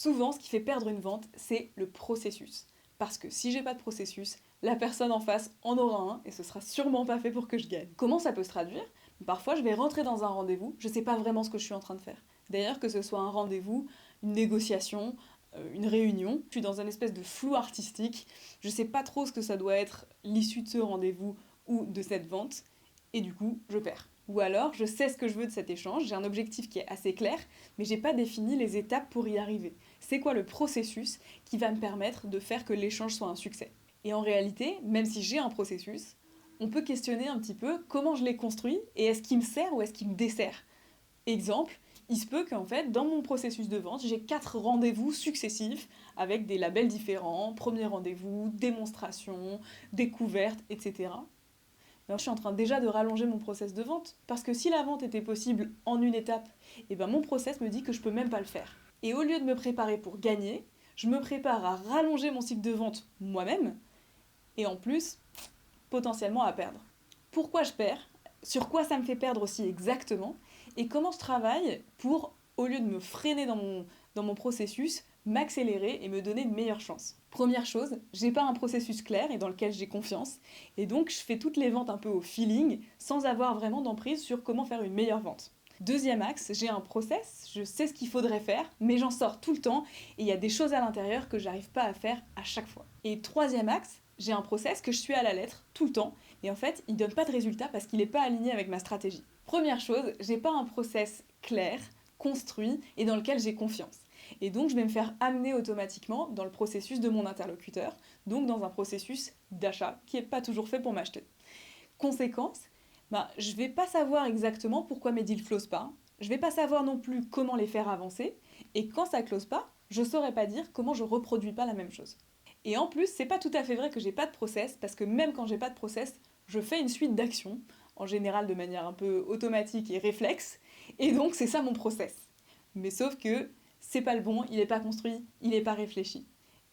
Souvent, ce qui fait perdre une vente, c'est le processus. Parce que si j'ai pas de processus, la personne en face en aura un et ce sera sûrement pas fait pour que je gagne. Comment ça peut se traduire? Parfois, je vais rentrer dans un rendez-vous, je sais pas vraiment ce que je suis en train de faire. D'ailleurs, que ce soit un rendez-vous, une négociation, une réunion, je suis dans une espèce de flou artistique, je sais pas trop ce que ça doit être l'issue de ce rendez-vous ou de cette vente, et du coup, je perds. Ou alors, je sais ce que je veux de cet échange, j'ai un objectif qui est assez clair, mais j'ai pas défini les étapes pour y arriver. C'est quoi le processus qui va me permettre de faire que l'échange soit un succès? Et en réalité, même si j'ai un processus, on peut questionner un petit peu comment je l'ai construit et est-ce qu'il me sert ou est-ce qu'il me dessert. Exemple, il se peut qu'en fait, dans mon processus de vente, j'ai 4 rendez-vous successifs avec des labels différents, premier rendez-vous, démonstration, découverte, etc. Alors, je suis en train déjà de rallonger mon process de vente, parce que si la vente était possible en une étape, et ben mon process me dit que je peux même pas le faire. Et au lieu de me préparer pour gagner, je me prépare à rallonger mon cycle de vente moi-même, et en plus, potentiellement à perdre. Pourquoi je perds? Sur quoi ça me fait perdre aussi exactement? Et comment je travaille pour, au lieu de me freiner dans mon processus, m'accélérer et me donner une meilleure chance? Première chose, j'ai pas un processus clair et dans lequel j'ai confiance, et donc je fais toutes les ventes un peu au feeling, sans avoir vraiment d'emprise sur comment faire une meilleure vente. Deuxième axe, j'ai un process, je sais ce qu'il faudrait faire, mais j'en sors tout le temps, et il y a des choses à l'intérieur que j'arrive pas à faire à chaque fois. Et troisième axe, j'ai un process que je suis à la lettre, tout le temps, et en fait, il donne pas de résultat parce qu'il n'est pas aligné avec ma stratégie. Première chose, j'ai pas un process clair, construit, et dans lequel j'ai confiance. Et donc, je vais me faire amener automatiquement dans le processus de mon interlocuteur, donc dans un processus d'achat qui n'est pas toujours fait pour m'acheter. Conséquence, je vais pas savoir exactement pourquoi mes deals closent pas, je vais pas savoir non plus comment les faire avancer, et quand ça close pas, je saurais pas dire comment je reproduis pas la même chose. Et en plus, c'est pas tout à fait vrai que j'ai pas de process, parce que même quand j'ai pas de process, je fais une suite d'actions, en général de manière un peu automatique et réflexe, et donc c'est ça mon process. Mais sauf que c'est pas le bon, il est pas construit, il est pas réfléchi.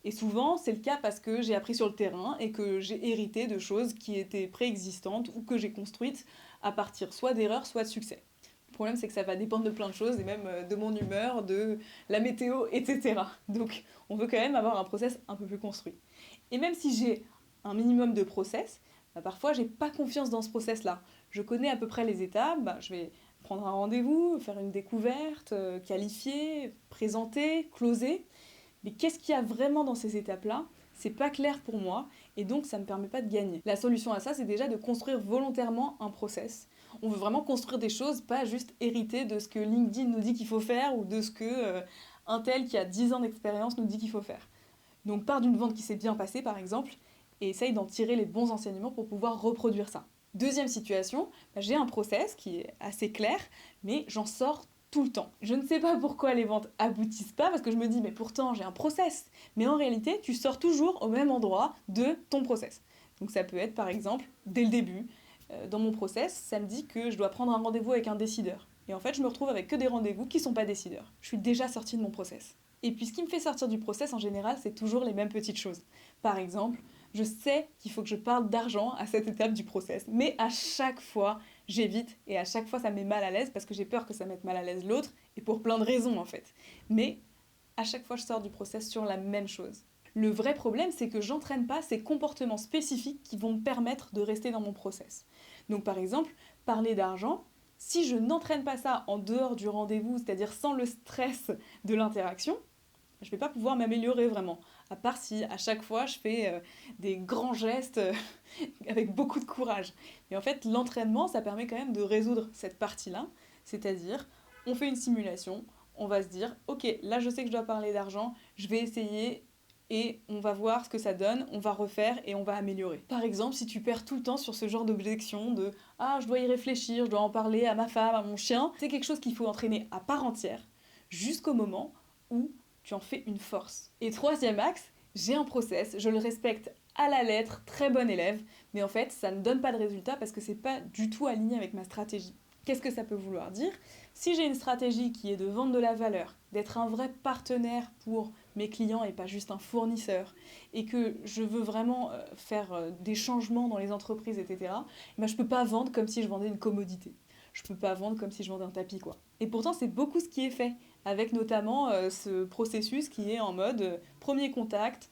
Et souvent, c'est le cas parce que j'ai appris sur le terrain et que j'ai hérité de choses qui étaient préexistantes ou que j'ai construites à partir soit d'erreurs, soit de succès. Le problème, c'est que ça va dépendre de plein de choses, et même de mon humeur, de la météo, etc. Donc, on veut quand même avoir un process un peu plus construit. Et même si j'ai un minimum de process, parfois, j'ai pas confiance dans ce process-là. Je connais à peu près les étapes, je vais prendre un rendez-vous, faire une découverte, qualifier, présenter, closer. Mais qu'est-ce qu'il y a vraiment dans ces étapes-là? C'est pas clair pour moi, et donc ça me permet pas de gagner. La solution à ça, c'est déjà de construire volontairement un process. On veut vraiment construire des choses, pas juste hériter de ce que LinkedIn nous dit qu'il faut faire, ou de ce que un tel qui a 10 ans d'expérience nous dit qu'il faut faire. Donc pars d'une vente qui s'est bien passée, par exemple, et essaye d'en tirer les bons enseignements pour pouvoir reproduire ça. Deuxième situation, j'ai un process qui est assez clair, mais j'en sors tout le temps. Je ne sais pas pourquoi les ventes aboutissent pas, parce que je me dis, mais pourtant j'ai un process. Mais en réalité, tu sors toujours au même endroit de ton process. Donc ça peut être par exemple, dès le début, dans mon process, ça me dit que je dois prendre un rendez-vous avec un décideur. Et en fait, je me retrouve avec que des rendez-vous qui sont pas décideurs. Je suis déjà sortie de mon process. Et puis ce qui me fait sortir du process en général, c'est toujours les mêmes petites choses. Par exemple, je sais qu'il faut que je parle d'argent à cette étape du process, mais à chaque fois, j'évite et à chaque fois ça me met mal à l'aise parce que j'ai peur que ça mette mal à l'aise l'autre et pour plein de raisons en fait. Mais à chaque fois, je sors du process sur la même chose. Le vrai problème, c'est que j'entraîne pas ces comportements spécifiques qui vont me permettre de rester dans mon process. Donc par exemple, parler d'argent, si je n'entraîne pas ça en dehors du rendez-vous, c'est-à-dire sans le stress de l'interaction, je vais pas pouvoir m'améliorer vraiment. À part si à chaque fois je fais des grands gestes avec beaucoup de courage. Mais en fait, l'entraînement, ça permet quand même de résoudre cette partie-là. C'est-à-dire, on fait une simulation, on va se dire, ok, là je sais que je dois parler d'argent, je vais essayer et on va voir ce que ça donne, on va refaire et on va améliorer. Par exemple, si tu perds tout le temps sur ce genre d'objection de ah, je dois y réfléchir, je dois en parler à ma femme, à mon chien, c'est quelque chose qu'il faut entraîner à part entière jusqu'au moment où tu en fais une force. Et troisième axe, j'ai un process, je le respecte à la lettre, très bon élève, mais en fait, ça ne donne pas de résultat parce que c'est pas du tout aligné avec ma stratégie. Qu'est-ce que ça peut vouloir dire? Si j'ai une stratégie qui est de vendre de la valeur, d'être un vrai partenaire pour mes clients et pas juste un fournisseur, et que je veux vraiment faire des changements dans les entreprises, etc., je peux pas vendre comme si je vendais une commodité. Je peux pas vendre comme si je vendais un tapis, quoi. Et pourtant, c'est beaucoup ce qui est fait avec notamment ce processus qui est en mode premier contact,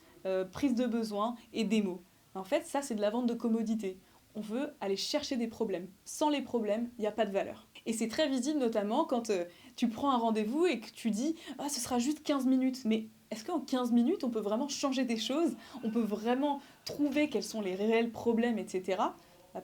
prise de besoin et démo. En fait, ça, c'est de la vente de commodité. On veut aller chercher des problèmes. Sans les problèmes, il n'y a pas de valeur. Et c'est très visible notamment quand tu prends un rendez-vous et que tu dis « Ah, ce sera juste 15 minutes ». Mais est-ce qu'en 15 minutes, on peut vraiment changer des choses? On peut vraiment trouver quels sont les réels problèmes, etc.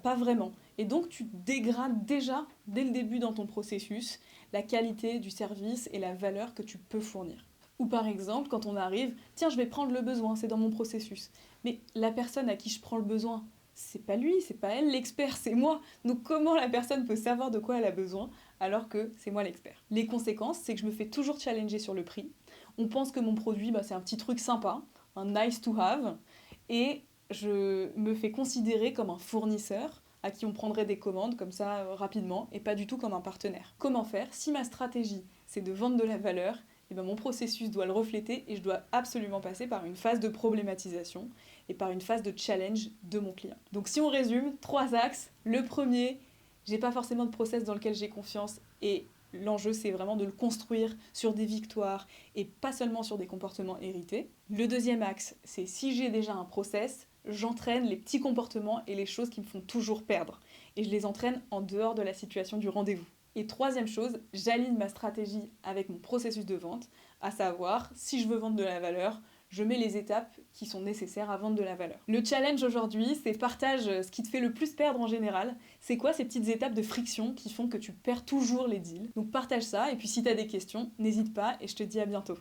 Pas vraiment. Et donc, tu dégrades déjà, dès le début dans ton processus, la qualité du service et la valeur que tu peux fournir. Ou par exemple, quand on arrive, tiens, je vais prendre le besoin, c'est dans mon processus. Mais la personne à qui je prends le besoin, c'est pas lui, c'est pas elle, l'expert, c'est moi. Donc comment la personne peut savoir de quoi elle a besoin alors que c'est moi l'expert? Les conséquences, c'est que je me fais toujours challenger sur le prix. On pense que mon produit, c'est un petit truc sympa, un nice to have, et je me fais considérer comme un fournisseur à qui on prendrait des commandes comme ça rapidement et pas du tout comme un partenaire. Comment faire? Si ma stratégie, c'est de vendre de la valeur, et mon processus doit le refléter et je dois absolument passer par une phase de problématisation et par une phase de challenge de mon client. Donc si on résume, 3 axes. Le premier, j'ai pas forcément de process dans lequel j'ai confiance et l'enjeu c'est vraiment de le construire sur des victoires et pas seulement sur des comportements hérités. Le deuxième axe, c'est si j'ai déjà un process, j'entraîne les petits comportements et les choses qui me font toujours perdre. Et je les entraîne en dehors de la situation du rendez-vous. Et troisième chose, j'aligne ma stratégie avec mon processus de vente, à savoir, si je veux vendre de la valeur, je mets les étapes qui sont nécessaires à vendre de la valeur. Le challenge aujourd'hui, c'est partage ce qui te fait le plus perdre en général. C'est quoi ces petites étapes de friction qui font que tu perds toujours les deals? Donc partage ça, et puis si tu as des questions, n'hésite pas, et je te dis à bientôt.